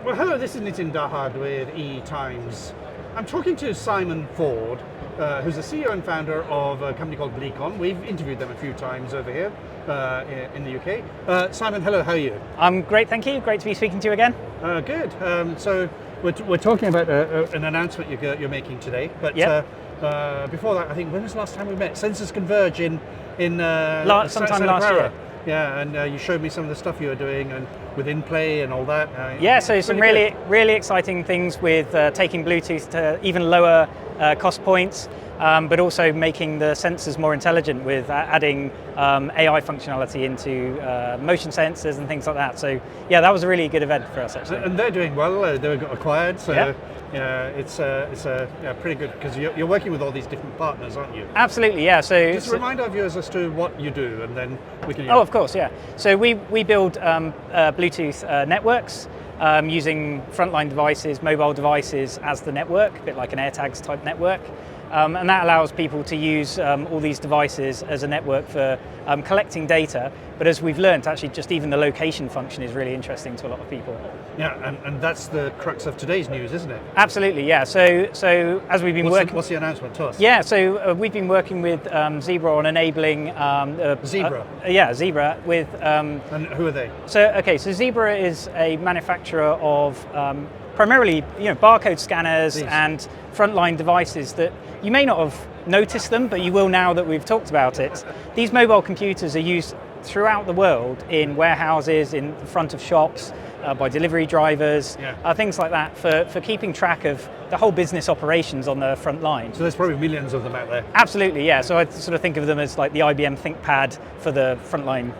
Well, hello, this is Nitin Dahad with EE Times. I'm talking to Simon Ford, who's the CEO and founder of a company called Blecon. We've interviewed them a few times over here in the UK. Simon, hello, how are you? I'm great, thank you. Great to be speaking to you again. Good. So we're talking about an announcement you're making today. But Yep. before that, I think, when was the last time we met? Census Converge in Sometime Santa last Clara. year. Yeah, and you showed me some of the stuff you were doing and with in-play and all that. Yeah, so some good. really exciting things with taking Bluetooth to even lower cost points, but also making the sensors more intelligent with adding AI functionality into motion sensors and things like that. So yeah, that was a really good event for us actually. And they're doing well. They got acquired, so Yeah. it's pretty good because you're working with all these different partners, aren't you? Absolutely, yeah. So Just remind our viewers as to what you do, and then we can. Oh, of course, yeah. So we build Bluetooth networks using frontline devices, mobile devices as the network, a bit like an AirTags type network. And that allows people to use all these devices as a network for collecting data. But as we've learned, actually, just even the location function is really interesting to a lot of people. Yeah, and that's the crux of today's news, isn't it? Absolutely, yeah. So as we've been working, what's the announcement? Tell us. yeah. So we've been working with Zebra on enabling Zebra. Zebra with. And who are they? So Zebra is a manufacturer of primarily, barcode scanners and frontline devices that you may not have noticed them, but you will now that we've talked about it. These mobile computers are used throughout the world in warehouses, in the front of shops, by delivery drivers, things like that, for keeping track of the whole business operations on the front line. So there's probably millions of them out there. Absolutely, yeah. So I sort of think of them as like the IBM ThinkPad for the frontline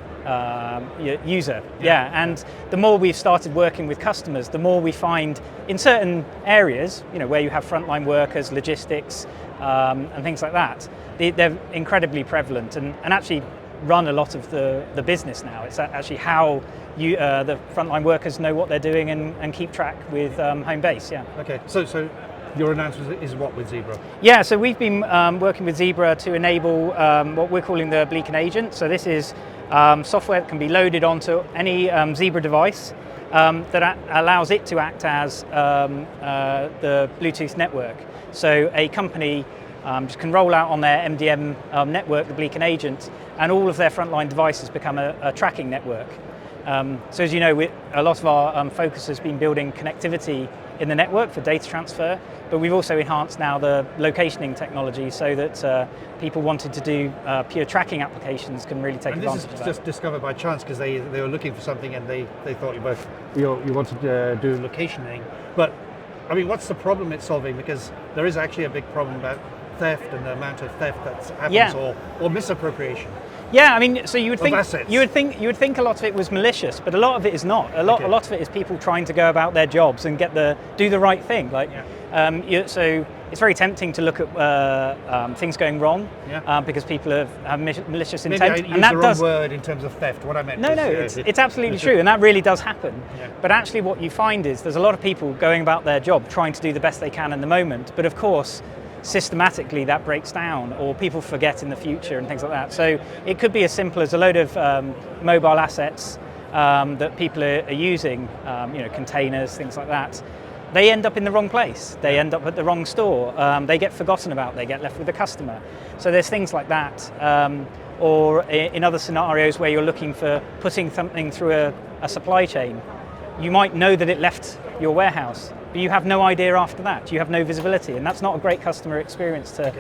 user. Yeah, and the more we've started working with customers, the more we find in certain areas, where you have frontline workers, logistics, and things like that, they're incredibly prevalent and actually run a lot of the business now. It's actually how the frontline workers know what they're doing and keep track with home base. Yeah. Okay. So your announcement is what with Zebra? Yeah. So we've been working with Zebra to enable what we're calling the Blecon Agent. So this is software that can be loaded onto any Zebra device that allows it to act as the Bluetooth network. So a company just can roll out on their MDM network, the Blecon Agent, and all of their frontline devices become a tracking network. So as you know, a lot of our focus has been building connectivity in the network for data transfer, but we've also enhanced now the locationing technology so that people wanted to do pure tracking applications can really take advantage of that. And this is just discovered by chance because they were looking for something and they thought you wanted to do locationing. But I mean, what's the problem it's solving? Because there is actually a big problem about theft and the amount of theft that happens or misappropriation. Yeah, I mean, so you would think assets. you would think a lot of it was malicious, but a lot of it is not. A lot of it is people trying to go about their jobs and do the right thing. So it's very tempting to look at things going wrong because people have malicious intent. Maybe I used the wrong word in terms of theft. What I meant. No, it's absolutely true, and that really does happen. Yeah. But actually, what you find is there's a lot of people going about their job, trying to do the best they can in the moment. But of course, systematically that breaks down, or people forget in the future and things like that. So it could be as simple as a load of mobile assets that people are using, containers, things like that. They end up in the wrong place. They end up at the wrong store. They get forgotten about. They get left with the customer. So there's things like that. Or in other scenarios where you're looking for putting something through a supply chain, you might know that it left your warehouse, but you have no idea after that. You have no visibility, and that's not a great customer experience to,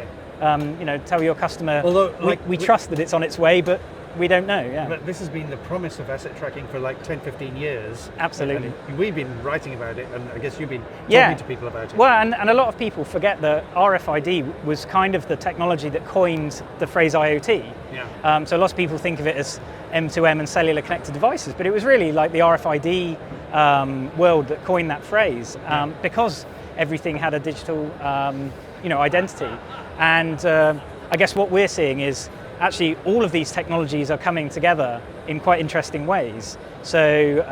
tell your customer. Although, we trust that it's on its way, but we don't know. Yeah. But this has been the promise of asset tracking for like 10, 15 years. Absolutely. And we've been writing about it, and I guess you've been talking to people about it. Well, and a lot of people forget that RFID was kind of the technology that coined the phrase IoT. Yeah. So lots of people think of it as M2M and cellular connected devices, but it was really like the RFID world that coined that phrase because everything had a digital, identity. And I guess what we're seeing is actually all of these technologies are coming together in quite interesting ways. So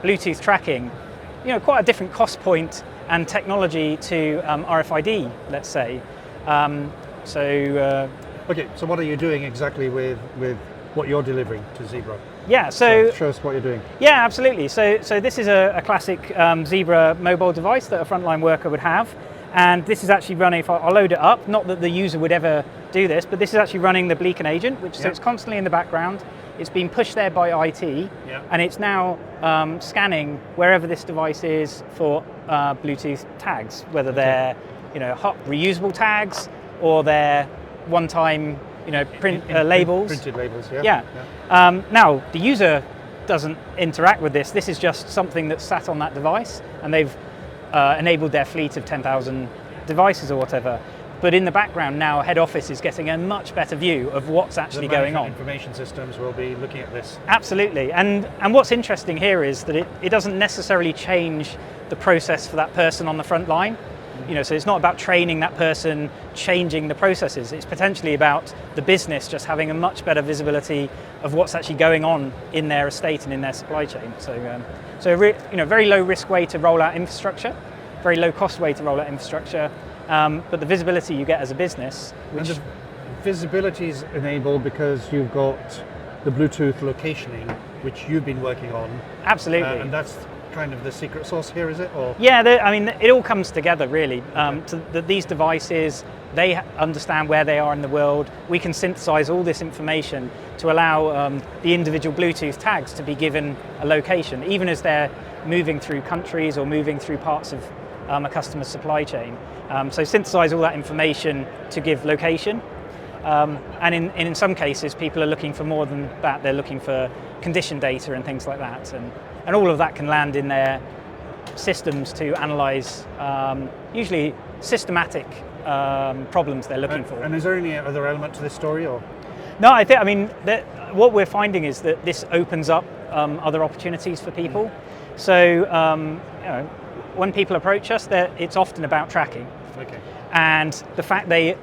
Bluetooth tracking, quite a different cost point and technology to RFID, let's say. Okay, so what are you doing exactly with what you're delivering to Zebra. Yeah, so show us what you're doing. Yeah, absolutely. So this is a classic Zebra mobile device that a frontline worker would have. And this is actually running, if I'll load it up, not that the user would ever do this, but this is actually running the Blecon Agent, which so it's constantly in the background. It's been pushed there by IT, and it's now scanning wherever this device is for Bluetooth tags, whether they're hot reusable tags or they're one-time labels. Printed labels, now, the user doesn't interact with this. This is just something that's sat on that device, and they've enabled their fleet of 10,000 devices or whatever. But in the background now, head office is getting a much better view of what's actually going on. Information systems will be looking at this. Absolutely, and what's interesting here is that it doesn't necessarily change the process for that person on the front line. So it's not about training that person, changing the processes. It's potentially about the business just having a much better visibility of what's actually going on in their estate and in their supply chain. So a very low risk way to roll out infrastructure, very low cost way to roll out infrastructure. But the visibility you get as a business, and the visibility is enabled because you've got the Bluetooth locationing, which you've been working on. Absolutely, and that's kind of the secret sauce here, is it? Or yeah, it all comes together really. These devices, they understand where they are in the world. We can synthesize all this information to allow the individual Bluetooth tags to be given a location, even as they're moving through countries or moving through parts of a customer's supply chain. So synthesize all that information to give location. And in some cases, people are looking for more than that. They're looking for condition data and things like that. And all of that can land in their systems to analyze usually systematic problems they're looking for. And is there any other element to this story? Or? No, what we're finding is that this opens up other opportunities for people. So when people approach us, it's often about tracking. Okay. And the fact they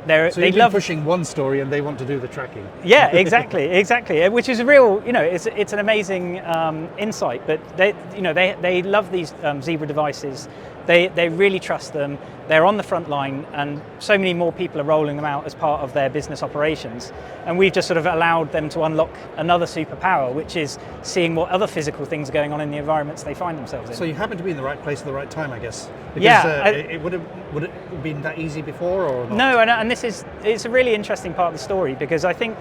love pushing one story and they want to do the tracking. Yeah, exactly. Which is a real, it's an amazing insight. But they love these Zebra devices. They really trust them. They're on the front line, and so many more people are rolling them out as part of their business operations. And we've just sort of allowed them to unlock another superpower, which is seeing what other physical things are going on in the environments they find themselves in. So you happen to be in the right place at the right time, I guess. Because, would it have been that easy before, or not? No, and it's a really interesting part of the story, because I think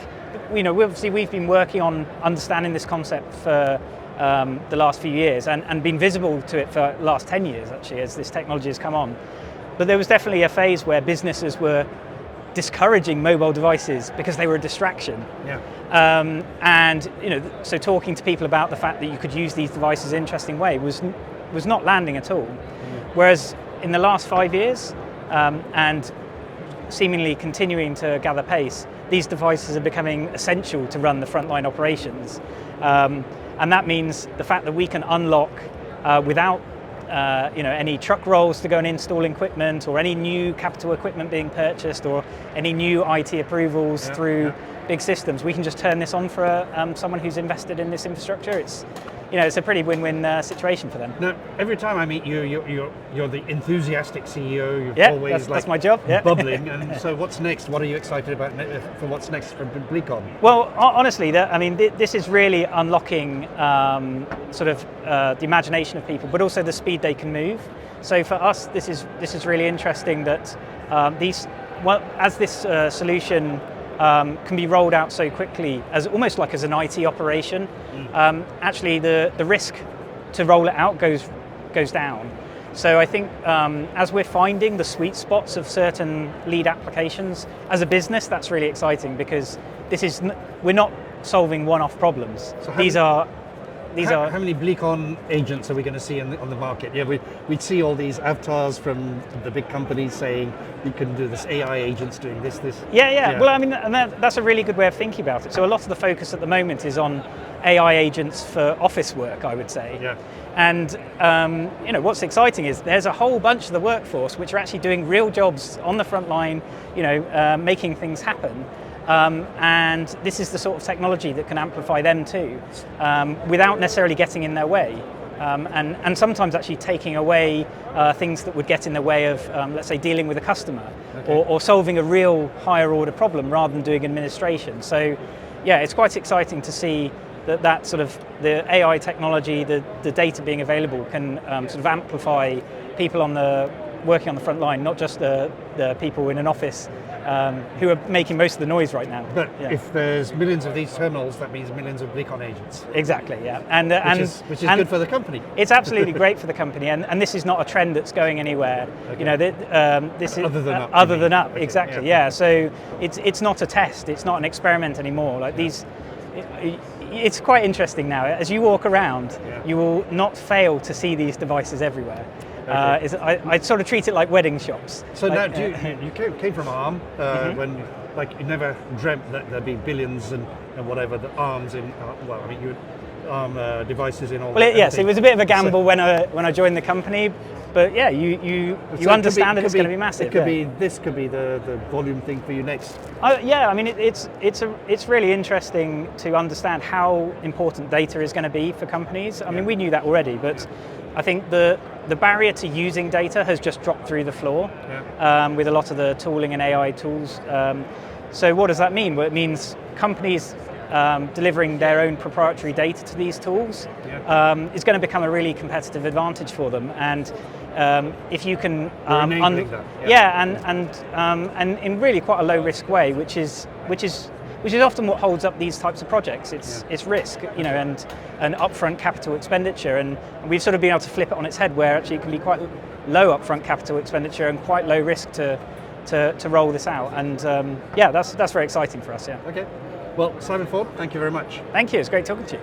we've been working on understanding this concept for the last few years and been visible to it for the last 10 years actually, as this technology has come on. But there was definitely a phase where businesses were discouraging mobile devices because they were a distraction. Yeah. And so talking to people about the fact that you could use these devices in an interesting way was not landing at all. Whereas in the last 5 years, and seemingly continuing to gather pace, these devices are becoming essential to run the frontline operations. And that means the fact that we can unlock without any truck rolls to go and install equipment, or any new capital equipment being purchased, or any new IT approvals through big systems. We can just turn this on for someone who's invested in this infrastructure. It's a pretty win-win situation for them. Now, every time I meet you, you're the enthusiastic CEO. You're always that's my job. Yeah. Bubbling. And so, what's next? What are you excited about for what's next for Blecon? Well, honestly, this is really unlocking the imagination of people, but also the speed they can move. So for us, this is really interesting that as this solution can be rolled out so quickly, as almost like as an IT operation. Actually, the risk to roll it out goes down. So I think as we're finding the sweet spots of certain lead applications as a business, that's really exciting, because we're not solving one-off problems. So how many Blecon agents are we going to see on the market? Yeah, we'd see all these avatars from the big companies saying you can do this, AI agents doing this. Yeah. Well, that's a really good way of thinking about it. So a lot of the focus at the moment is on AI agents for office work, I would say. Yeah. And what's exciting is there's a whole bunch of the workforce which are actually doing real jobs on the front line, making things happen. And this is the sort of technology that can amplify them too, without necessarily getting in their way, and sometimes actually taking away things that would get in the way of, let's say, dealing with a customer, or solving a real higher order problem rather than doing administration. So yeah, it's quite exciting to see that sort of the AI technology, the data being available can sort of amplify people working on the front line, not just the people in an office who are making most of the noise right now. But if there's millions of these terminals, that means millions of Blecon agents. Exactly, yeah. Which is good for the company. It's absolutely great for the company, and this is not a trend that's going anywhere. Okay. You know, this is other than up. Other than up, Okay, exactly. Yeah. So it's not a test. It's not an experiment anymore. Like these. It's quite interesting now. As you walk around, you will not fail to see these devices everywhere. Okay. I sort of treat it like wedding shops. So like, now, you came from ARM when, like, you never dreamt that there'd be billions and whatever the ARMs in. Well, I mean, you had ARM devices in all. Well, yes, it was a bit of a gamble when I joined the company. But yeah, you understand that it's going to be massive. It could be this could be the volume thing for you next. Yeah, I mean it's really interesting to understand how important data is going to be for companies. I mean, we knew that already, but I think the barrier to using data has just dropped through the floor with a lot of the tooling and AI tools. So what does that mean? Well, it means companies delivering their own proprietary data to these tools is going to become a really competitive advantage for them. And if you can, and in really quite a low risk way, which is often what holds up these types of projects. It's risk, you know, and upfront capital expenditure, and we've sort of been able to flip it on its head, where actually it can be quite low upfront capital expenditure and quite low risk to roll this out. And that's very exciting for us. Yeah. Okay. Well, Simon Ford, thank you very much. Thank you. It's great talking to you.